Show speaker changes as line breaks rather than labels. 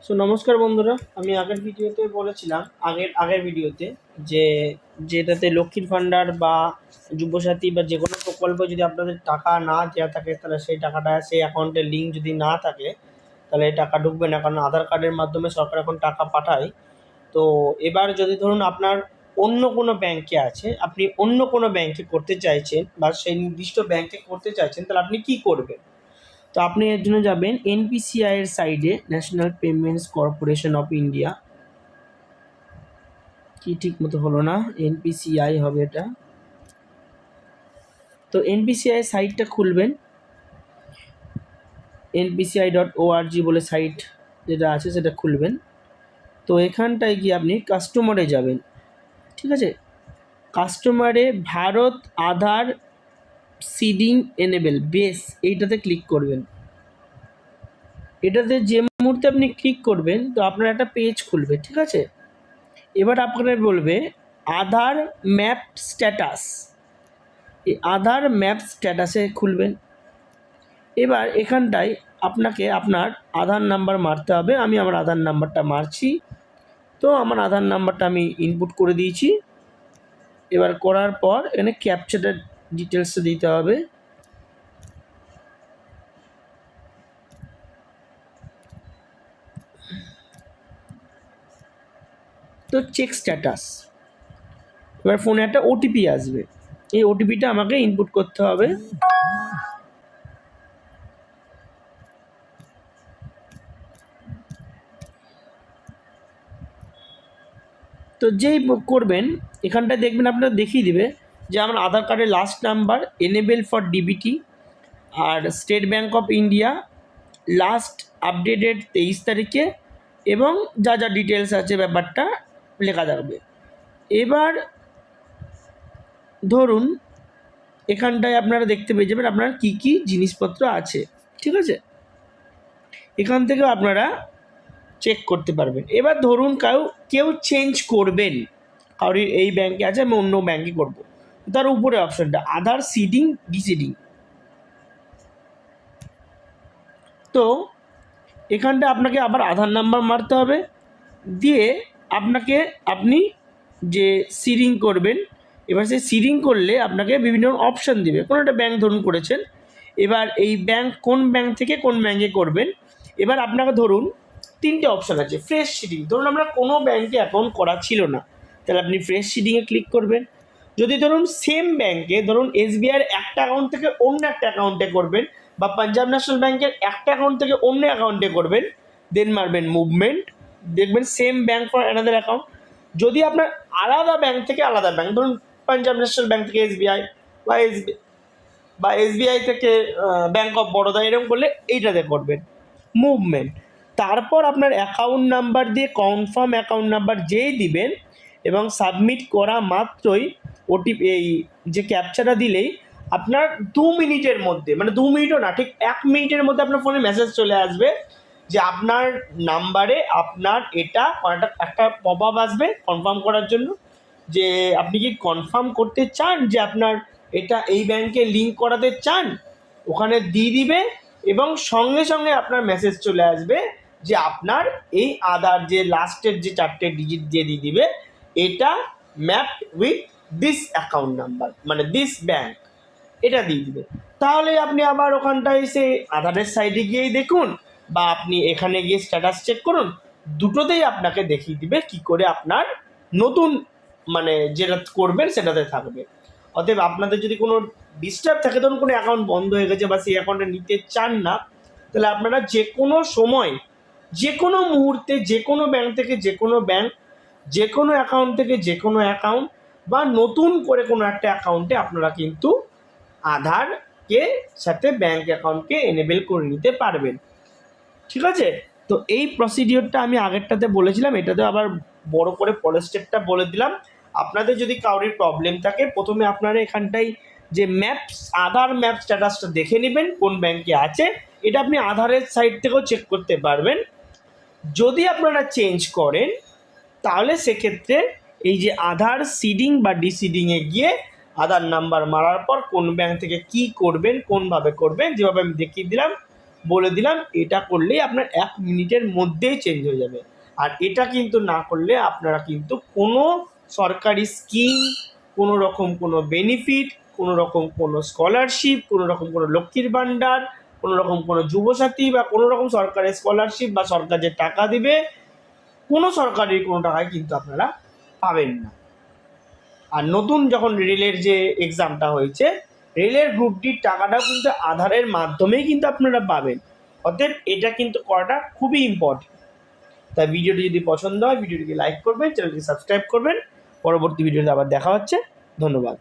নমস্কার বন্ধুরা, আমি আগের ভিডিওতে বলেছিলাম আগের ভিডিওতে যে যেটাতে লক্ষ্মীর ভাণ্ডার বা যুবসাথী বা যে কোনো প্রকল্প যদি আপনাদের টাকা না দেওয়া থাকে তাহলে সেই টাকাটা সেই অ্যাকাউন্টের লিঙ্ক যদি না থাকে তাহলে এই টাকা ঢুকবে না, কারণ আধার কার্ডের মাধ্যমে সরকার এখন টাকা পাঠায়। তো এবার যদি ধরুন আপনার অন্য কোনো ব্যাংকে আছে, আপনি অন্য কোনো ব্যাংকে করতে চাইছেন বা সেই নির্দিষ্ট ব্যাংকে করতে চাইছেন, তাহলে আপনি কি করবেন? তো আপনি এর জন্য যাবেন এনপিসিআই এর সাইডে, national payments corporation of India. কি ঠিক মতো হলো না, এনপিসিআই হবে এটা। তো এনপিসিআই সাইটটা খুলবেন, npci.org বলে সাইট যেটা আছে সেটা খুলবেন। তো এখানটায় গিয়ে আপনি কাস্টমারে যাবেন, ঠিক আছে? কাস্টমারে ভারত আধার সিডিং এনেবেল বেস এইটাতে ক্লিক করবেন। এটাতে যে মুহূর্তে আপনি ক্লিক করবেন তো আপনার একটা পেজ খুলবে, ঠিক আছে? এবার আপনাকে বলবে আধার ম্যাপ স্ট্যাটাস, এই আধার ম্যাপ স্ট্যাটাসে খুলবেন। এবার এখানটায় আপনাকে আপনার আধার নাম্বার মারতে হবে। আমি আমার আধার নাম্বারটা মারছি। তো আমার আধার নাম্বারটা আমি ইনপুট করে দিয়েছি। এবার করার পর এখানে ক্যাপচারের ডিটেলসটা দিতে হবে। তো চেক স্ট্যাটাস, এবার ফোনে একটা ওটিপি আসবে, এই ওটিপিটা আমাকে ইনপুট করতে হবে। তো যেই করবেন এখানটায় দেখবেন আপনার দেখিয়ে দিবে যে আমার আধার কার্ডের last number enable for DBT আর State Bank of India last updated 23 তারিখে এবং যা যা ডিটেলস আছে ব্যাপারটা লেখা থাকবে। এবার ধরুন এখানটায় আপনারা দেখতে পেয়ে যাবেন আপনার কী কী জিনিসপত্র আছে, ঠিক আছে? এখান থেকে আপনারা চেক করতে পারবেন। এবার ধরুন কেউ চেঞ্জ করবেন, কারোর এই ব্যাংকে আছে আমি অন্য ব্যাংকে করব, তার উপরে অপশানটা আধার সিডিং ডিসিডিং। তো এখানটা আপনাকে আবার আধার নাম্বার মারতে হবে, দিয়ে আপনি যে সিডিং করবেন, এবার সেই সিডিং করলে আপনাকে বিভিন্ন অপশান দিবে। কোনো একটা ব্যাংক ধরুন করেছেন, এবার এই ব্যাংক কোন ব্যাংক থেকে কোন ব্যাংকে করবেন। এবার আপনাকে ধরুন তিনটে অপশান আছে। ফ্রেশ সিডিং, ধরুন আমরা কোনো ব্যাংকে অ্যাকাউন্ট করা ছিল না, তাহলে আপনি ফ্রেশ সিডিংয়ে ক্লিক করবেন। যদি ধরুন সেম ব্যাংকে ধরুন এসবিআইয়ের একটা অ্যাকাউন্ট থেকে অন্য একটা অ্যাকাউন্টে করবেন বা পাঞ্জাব ন্যাশনাল ব্যাংকের একটা অ্যাকাউন্ট থেকে অন্য অ্যাকাউন্টে করবেন, দেন মারবেন মুভমেন্ট, দেখবেন same bank for another account. যদি আপনার আলাদা ব্যাংক থেকে আলাদা ব্যাংক, ধরুন পাঞ্জাব ন্যাশনাল ব্যাংক থেকে এসবিআই বা এসবিআই থেকে ব্যাংক অফ বরোদা, এরকম করলে এইটাতে করবেন মুভমেন্ট। তারপর আপনার অ্যাকাউন্ট নাম্বার দিয়ে কনফার্ম অ্যাকাউন্ট নাম্বার যেই দিবেন এবং সাবমিট করা মাত্রই ওটিপি এই যে ক্যাপচাটা দিলেই আপনার 2 মিনিটের মধ্যে, মানে 2 মিনিটও না, ঠিক 1 মিনিটের মধ্যে আপনার ফোনে মেসেজ চলে আসবে যে আপনার নাম্বারে আপনার এটা একটা পপ আপ আসবে কনফার্ম করার জন্য, যে আপনি কি কনফার্ম করতে চান যে আপনার এটা এই ব্যাংকে লিঙ্ক করাতে চান, ওখানে দিয়ে দিবে এবং সঙ্গে সঙ্গে আপনার মেসেজ চলে আসবে যে আপনার এই আধার যে লাস্টের যে 4টে ডিজিট দিয়ে দিবে এটা map with this account number, মানে দিস ব্যাংক, এটা দিয়ে দিবে। তাহলে আপনি আবার ওখানটায় এসে আধারের সাইডে গিয়েই দেখুন বা আপনি এখানে গিয়ে স্ট্যাটাস চেক করুন, দুটোতেই আপনাকে দেখিয়ে দিবে কি করে আপনার নতুন মানে যেটা করবেন সেটাতে থাকবে। অতএব আপনাদের যদি কোনো ডিস্টার্ব থাকে, ধরুন কোনো অ্যাকাউন্ট বন্ধ হয়ে গেছে বা সেই অ্যাকাউন্টে নিতে চান না, তাহলে আপনারা যে কোনো সময় যে কোনো মুহূর্তে যে কোনো ব্যাংক থেকে যে কোনো ব্যাংক, যে কোনো অ্যাকাউন্ট থেকে যে কোনো অ্যাকাউন্ট বা নতুন করে কোনো একটা অ্যাকাউন্টে আপনারা কিন্তু আধারকে সাথে ব্যাংক অ্যাকাউন্টকে এনেবেল করে নিতে পারবেন, ঠিক আছে? তো এই প্রসিডিওরটা আমি আগেরটাতে বলেছিলাম, এটাতে আবার বড় করে পরের স্টেপটা বলে দিলাম। আপনাদের যদি কারোর প্রবলেম থাকে প্রথমে আপনারা এখানটায় যে আধার ম্যাপ স্ট্যাটাসটা দেখে নেবেন কোন ব্যাংকে আছে, এটা আপনি আধারের সাইট থেকেও চেক করতে পারবেন। যদি আপনারা চেঞ্জ করেন তাহলে সেক্ষেত্রে এই যে আধার সিডিং বা ডিসিডিংয়ে গিয়ে আধার নাম্বার মারার পর কোন ব্যাংক থেকে কি করবেন, কোনভাবে করবেন, যেভাবে আমি দেখিয়ে দিলাম বলে দিলাম, এটা করলেই আপনার 1 মিনিটের মধ্যেই চেঞ্জ হয়ে যাবে। আর এটা কিন্তু না করলে আপনারা কিন্তু কোনো সরকারি স্কিম, কোনো রকম কোনো বেনিফিট, কোনো রকম কোনো স্কলারশিপ, কোনো রকম কোনো লক্ষ্মীর ভাণ্ডার, কোনো রকম কোনো যুবসাথী বা কোনো রকম সরকারি স্কলারশিপ বা সরকার যে টাকা দেবে, কোনো সরকারি কোনো টাকায় কিন্তু আপনারা পাবেন না। আর নতুন যখন রেলের যে এক্সামটা হয়েছে, রেলের গ্রুপ ডির টাকাটাও কিন্তু আধারের মাধ্যমেই কিন্তু আপনারা পাবেন। অতএব এটা কিন্তু করাটা খুবই ইম্পর্টেন্ট। তাই ভিডিওটি যদি পছন্দ হয় ভিডিওটিকে লাইক করবেন, চ্যানেলটি সাবস্ক্রাইব করবেন। পরবর্তী ভিডিওতে আবার দেখা হচ্ছে। ধন্যবাদ।